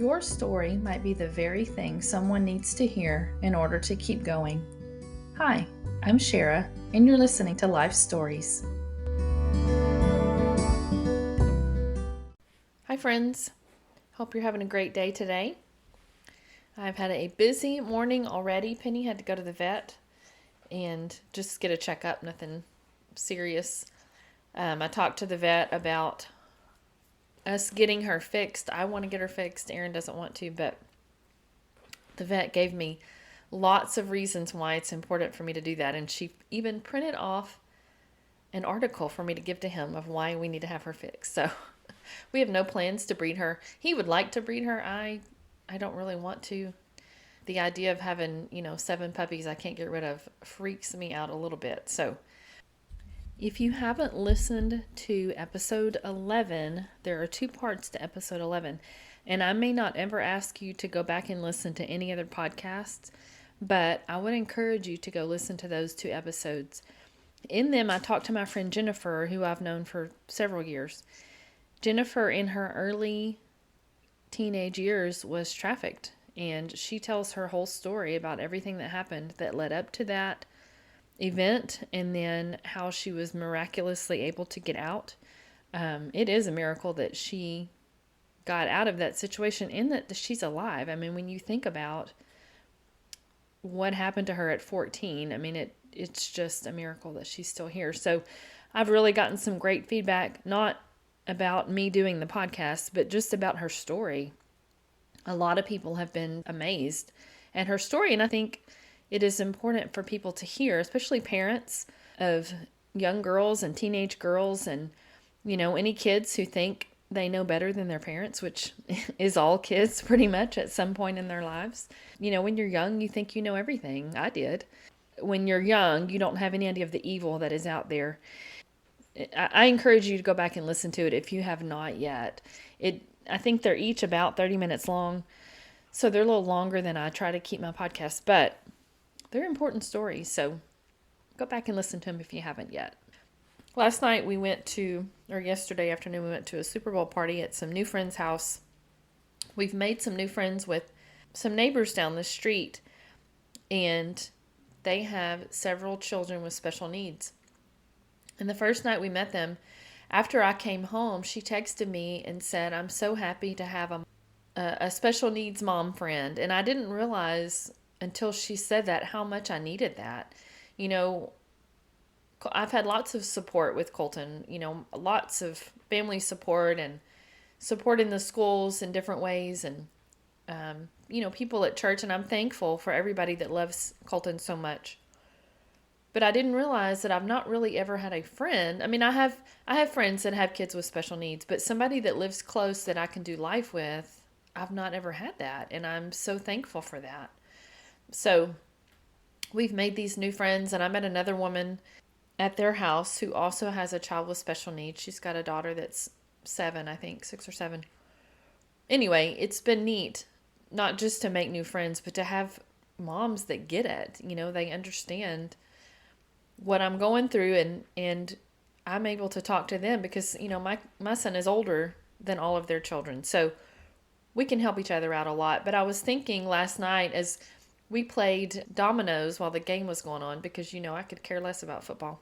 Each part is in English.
Your story might be the very thing someone needs to hear in order to keep going. Hi, I'm Shara, and you're listening to Life Stories. Hi, friends. Hope you're having a great day today. I've had a busy morning already. Penny had to go to the vet and just get a checkup, nothing serious. I talked to the vet about us getting her fixed. I want to get her fixed. Aaron doesn't want to, but the vet gave me lots of reasons why it's important for me to do that. And she even printed off an article for me to give to him of why we need to have her fixed. So we have no plans to breed her. He would like to breed her. I don't really want to. The idea of having, 7 puppies I can't get rid of freaks me out a little bit. So if you haven't listened to episode 11, there are 2 parts to episode 11. And I may not ever ask you to go back and listen to any other podcasts, but I would encourage you to go listen to those 2 episodes. In them, I talked to my friend Jennifer, who I've known for several years. Jennifer, in her early teenage years, was trafficked. And she tells her whole story about everything that happened that led up to that event, and then how she was miraculously able to get out. It is a miracle that she got out of that situation and that she's alive. I mean, when you think about what happened to her at 14, I mean, it's just a miracle that she's still here. So I've really gotten some great feedback, not about me doing the podcast, but just about her story. A lot of people have been amazed at her story, and I think it is important for people to hear, especially parents of young girls and teenage girls and, any kids who think they know better than their parents, which is all kids pretty much at some point in their lives. When you're young, you think you know everything. I did. When you're young, you don't have any idea of the evil that is out there. I encourage you to go back and listen to it if you have not yet. I think they're each about 30 minutes long, so they're a little longer than I try to keep my podcast, but they're important stories, so go back and listen to them if you haven't yet. Yesterday afternoon, we went to a Super Bowl party at some new friends' house. We've made some new friends with some neighbors down the street, and they have several children with special needs. And the first night we met them, after I came home, she texted me and said, "I'm so happy to have a special needs mom friend." And I didn't realize until she said that how much I needed that. I've had lots of support with Colton, lots of family support and support in the schools in different ways, and, people at church. And I'm thankful for everybody that loves Colton so much. But I didn't realize that I've not really ever had a friend. I mean, I have friends that have kids with special needs, but somebody that lives close that I can do life with, I've not ever had that. And I'm so thankful for that. So we've made these new friends, and I met another woman at their house who also has a child with special needs. She's got a daughter that's 7, I think, 6 or 7. Anyway, it's been neat, not just to make new friends, but to have moms that get it. They understand what I'm going through, and I'm able to talk to them because, my son is older than all of their children. So we can help each other out a lot. But I was thinking last night as we played dominoes while the game was going on, because, I could care less about football.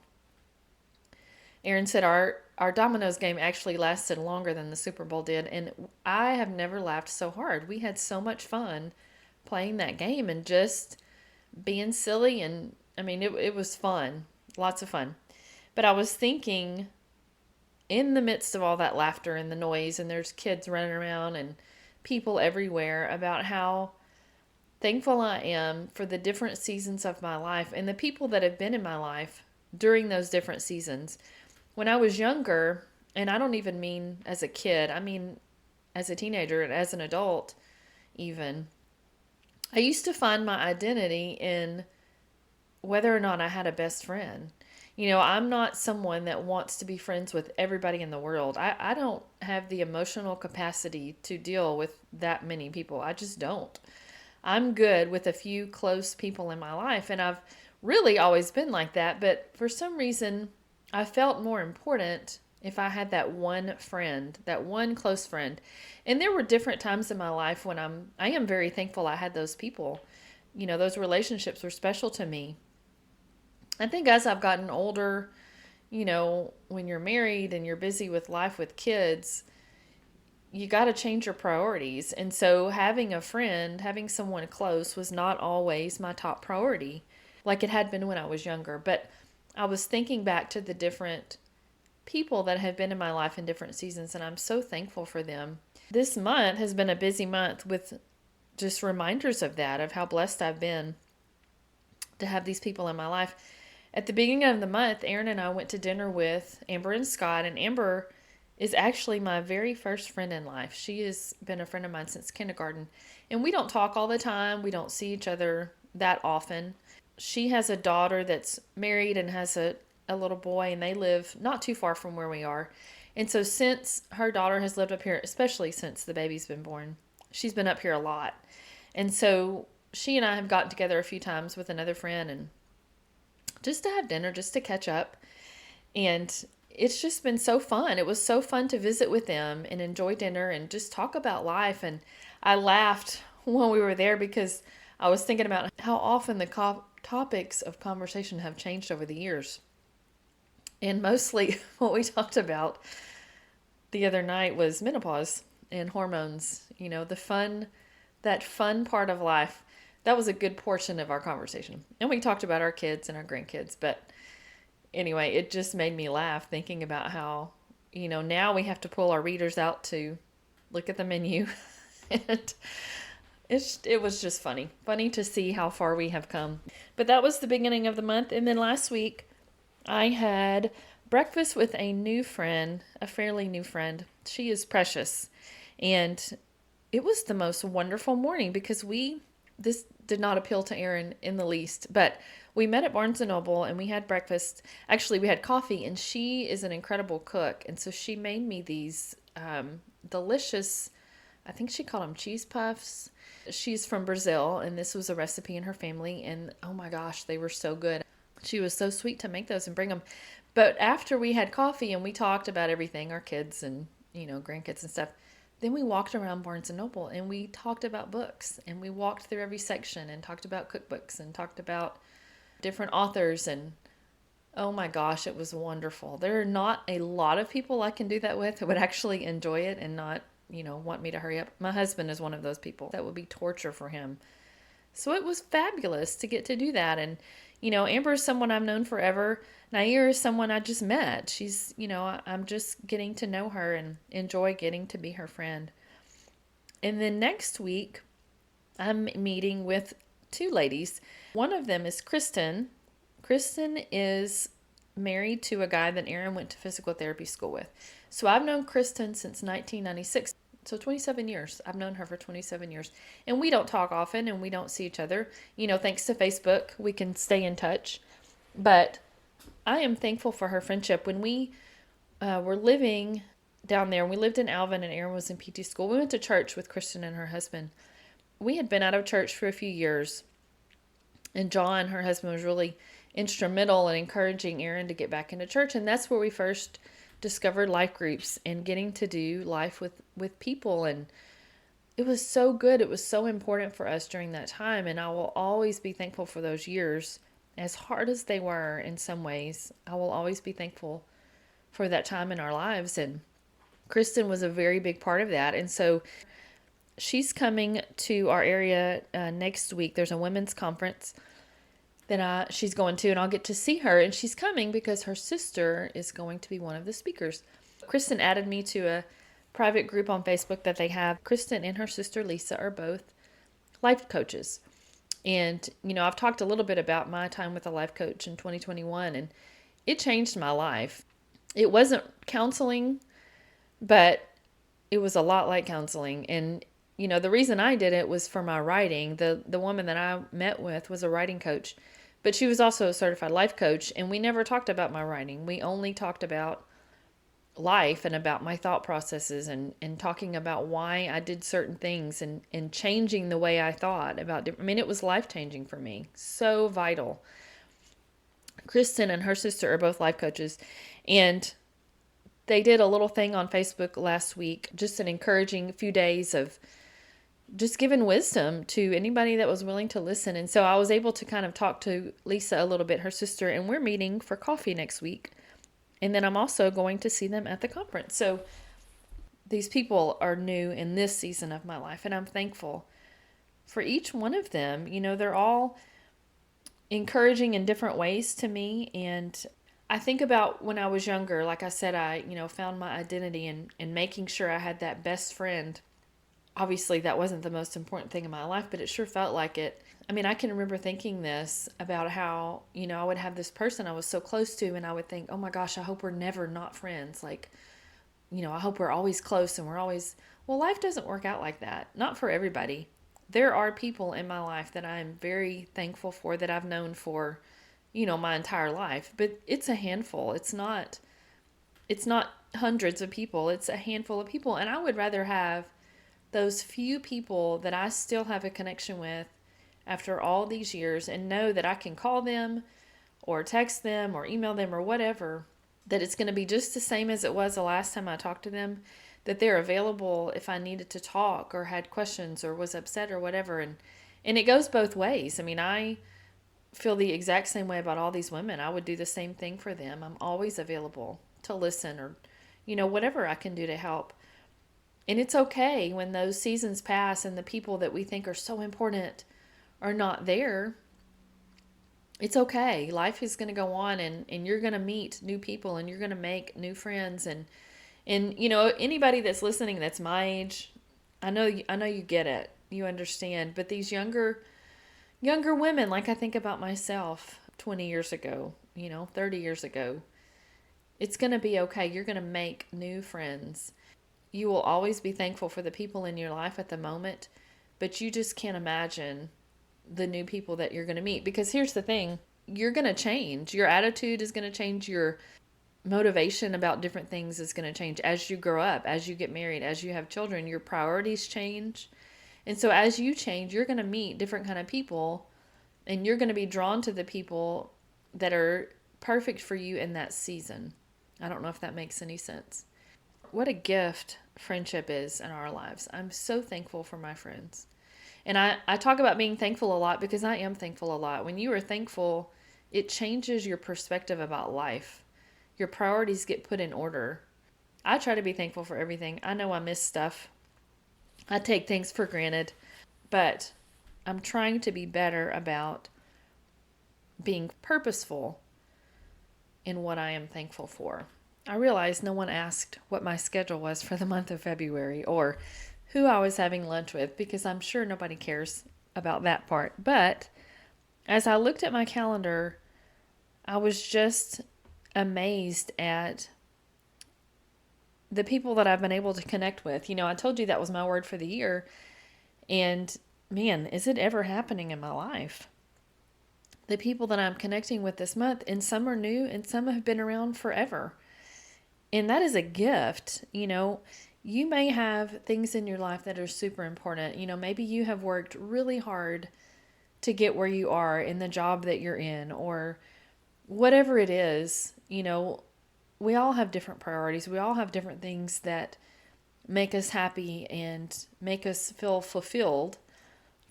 Aaron said our dominoes game actually lasted longer than the Super Bowl did. And I have never laughed so hard. We had so much fun playing that game and just being silly. And I mean, it was fun. Lots of fun. But I was thinking, in the midst of all that laughter and the noise, and there's kids running around and people everywhere, about how thankful I am for the different seasons of my life and the people that have been in my life during those different seasons. When I was younger, and I don't even mean as a kid, I mean as a teenager and as an adult even, I used to find my identity in whether or not I had a best friend. I'm not someone that wants to be friends with everybody in the world. I don't have the emotional capacity to deal with that many people. I just don't. I'm good with a few close people in my life, and I've really always been like that. But for some reason, I felt more important if I had that one friend, that one close friend. And there were different times in my life when I am very thankful I had those people. Those relationships were special to me. I think as I've gotten older, when you're married and you're busy with life with kids, you got to change your priorities. And so having a friend, having someone close was not always my top priority like it had been when I was younger. But I was thinking back to the different people that have been in my life in different seasons, and I'm so thankful for them. This month has been a busy month with just reminders of that, of how blessed I've been to have these people in my life. At the beginning of the month, Aaron and I went to dinner with Amber and Scott, and Amber is actually my very first friend in life. She has been a friend of mine since kindergarten, and we don't talk all the time. We don't see each other that often. She has a daughter that's married and has a little boy, and they live not too far from where we are. And so since her daughter has lived up here, especially since the baby's been born, she's been up here a lot. And so she and I have gotten together a few times with another friend and just to have dinner, just to catch up. And it's just been so fun. It was so fun to visit with them and enjoy dinner and just talk about life. And I laughed when we were there because I was thinking about how often the topics of conversation have changed over the years. And mostly what we talked about the other night was menopause and hormones, that fun part of life. That was a good portion of our conversation. And we talked about our kids and our grandkids. But anyway, it just made me laugh thinking about how, now we have to pull our readers out to look at the menu. And it was just funny to see how far we have come. But that was the beginning of the month. And then last week, I had breakfast with a new friend, a fairly new friend. She is precious. And it was the most wonderful morning because this did not appeal to Erin in the least, but we met at Barnes & Noble and we had breakfast. Actually, we had coffee, and she is an incredible cook. And so she made me these delicious, I think she called them cheese puffs. She's from Brazil, and this was a recipe in her family. And oh my gosh, they were so good. She was so sweet to make those and bring them. But after we had coffee and we talked about everything, our kids and, grandkids and stuff, then we walked around Barnes & Noble and we talked about books, and we walked through every section and talked about cookbooks and talked about different authors. And oh my gosh, it was wonderful. There are not a lot of people I can do that with who would actually enjoy it and not, want me to hurry up. My husband is one of those people. That would be torture for him. So it was fabulous to get to do that. And, Amber is someone I've known forever. Nair is someone I just met. She's, I'm just getting to know her and enjoy getting to be her friend. And then next week, I'm meeting with two ladies. One of them is Kristen. Kristen is married to a guy that Aaron went to physical therapy school with. So I've known Kristen since 1996. So 27 years. I've known her for 27 years. And we don't talk often and we don't see each other. Thanks to Facebook, we can stay in touch. But I am thankful for her friendship. When we were living down there, we lived in Alvin and Aaron was in PT school. We went to church with Kristen and her husband. We had been out of church for a few years. And John, her husband, was really instrumental in encouraging Aaron to get back into church. And that's where we first discovered life groups and getting to do life with people. And it was so good. It was so important for us during that time. And I will always be thankful for those years. As hard as they were in some ways, I will always be thankful for that time in our lives. And Kristen was a very big part of that. And so she's coming to our area next week. There's a women's conference that she's going to, and I'll get to see her. And she's coming because her sister is going to be one of the speakers. Kristen added me to a private group on Facebook that they have. Kristen and her sister Lisa are both life coaches. And, I've talked a little bit about my time with a life coach in 2021, and it changed my life. It wasn't counseling, but it was a lot like counseling. And, the reason I did it was for my writing. The woman that I met with was a writing coach, but she was also a certified life coach, and we never talked about my writing. We only talked about life and about my thought processes and talking about why I did certain things and changing the way I thought about it. I mean, it was life-changing for me. So vital. Kristen and her sister are both life coaches, and They did a little thing on Facebook last week, just an encouraging few days of just giving wisdom to anybody that was willing to listen. And so I was able to kind of talk to Lisa a little bit, her sister, and we're meeting for coffee next week. And then I'm also going to see them at the conference. So these people are new in this season of my life, and I'm thankful for each one of them. They're all encouraging in different ways to me. And I think about when I was younger, like I said, I, found my identity in making sure I had that best friend. Obviously, that wasn't the most important thing in my life, but it sure felt like it. I mean, I can remember thinking this about how, I would have this person I was so close to, and I would think, oh my gosh, I hope we're never not friends. Like, I hope we're always close and we're always, well, life doesn't work out like that. Not for everybody. There are people in my life that I'm very thankful for, that I've known for, my entire life, but it's a handful. It's not hundreds of people. It's a handful of people. And I would rather have those few people that I still have a connection with after all these years and know that I can call them or text them or email them or whatever, that it's going to be just the same as it was the last time I talked to them, that they're available if I needed to talk or had questions or was upset or whatever. And it goes both ways. I mean, I feel the exact same way about all these women. I would do the same thing for them. I'm always available to listen or, whatever I can do to help. And it's okay when those seasons pass and the people that we think are so important are not there. It's okay. Life is going to go on, and you're going to meet new people and you're going to make new friends. And anybody that's listening that's my age, I know you get it. You understand. But these younger women, like I think about myself 20 years ago, 30 years ago, it's going to be okay. You're going to make new friends. You will always be thankful for the people in your life at the moment, but you just can't imagine the new people that you're going to meet. Because here's the thing, you're going to change. Your attitude is going to change. Your motivation about different things is going to change as you grow up, as you get married, as you have children. Your priorities change. And so as you change, you're going to meet different kind of people, and you're going to be drawn to the people that are perfect for you in that season. I don't know if that makes any sense. What a gift friendship is in our lives. I'm so thankful for my friends. And I talk about being thankful a lot because I am thankful a lot. When you are thankful, it changes your perspective about life. Your priorities get put in order. I try to be thankful for everything. I know I miss stuff. I take things for granted. But I'm trying to be better about being purposeful in what I am thankful for. I realized no one asked what my schedule was for the month of February or who I was having lunch with, because I'm sure nobody cares about that part. But as I looked at my calendar, I was just amazed at the people that I've been able to connect with. I told you that was my word for the year. And man, is it ever happening in my life? The people that I'm connecting with this month, and some are new and some have been around forever. And that is a gift. You may have things in your life that are super important. Maybe you have worked really hard to get where you are in the job that you're in, or whatever it is. We all have different priorities. We all have different things that make us happy and make us feel fulfilled.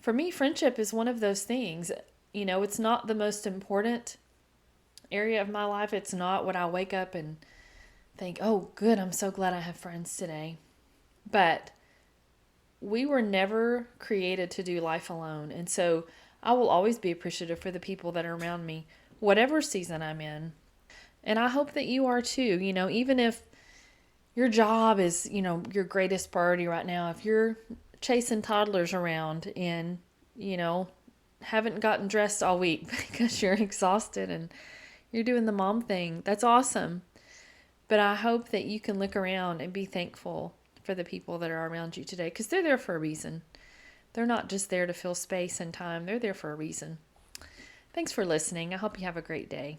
For me, friendship is one of those things. It's not the most important area of my life. It's not what I wake up and think, oh, good, I'm so glad I have friends today. But we were never created to do life alone. And so I will always be appreciative for the people that are around me, whatever season I'm in. And I hope that you are too. Even if your job is, your greatest priority right now, if you're chasing toddlers around and, haven't gotten dressed all week because you're exhausted and you're doing the mom thing, that's awesome. But I hope that you can look around and be thankful for the people that are around you today, because they're there for a reason. They're not just there to fill space and time. They're there for a reason. Thanks for listening. I hope you have a great day.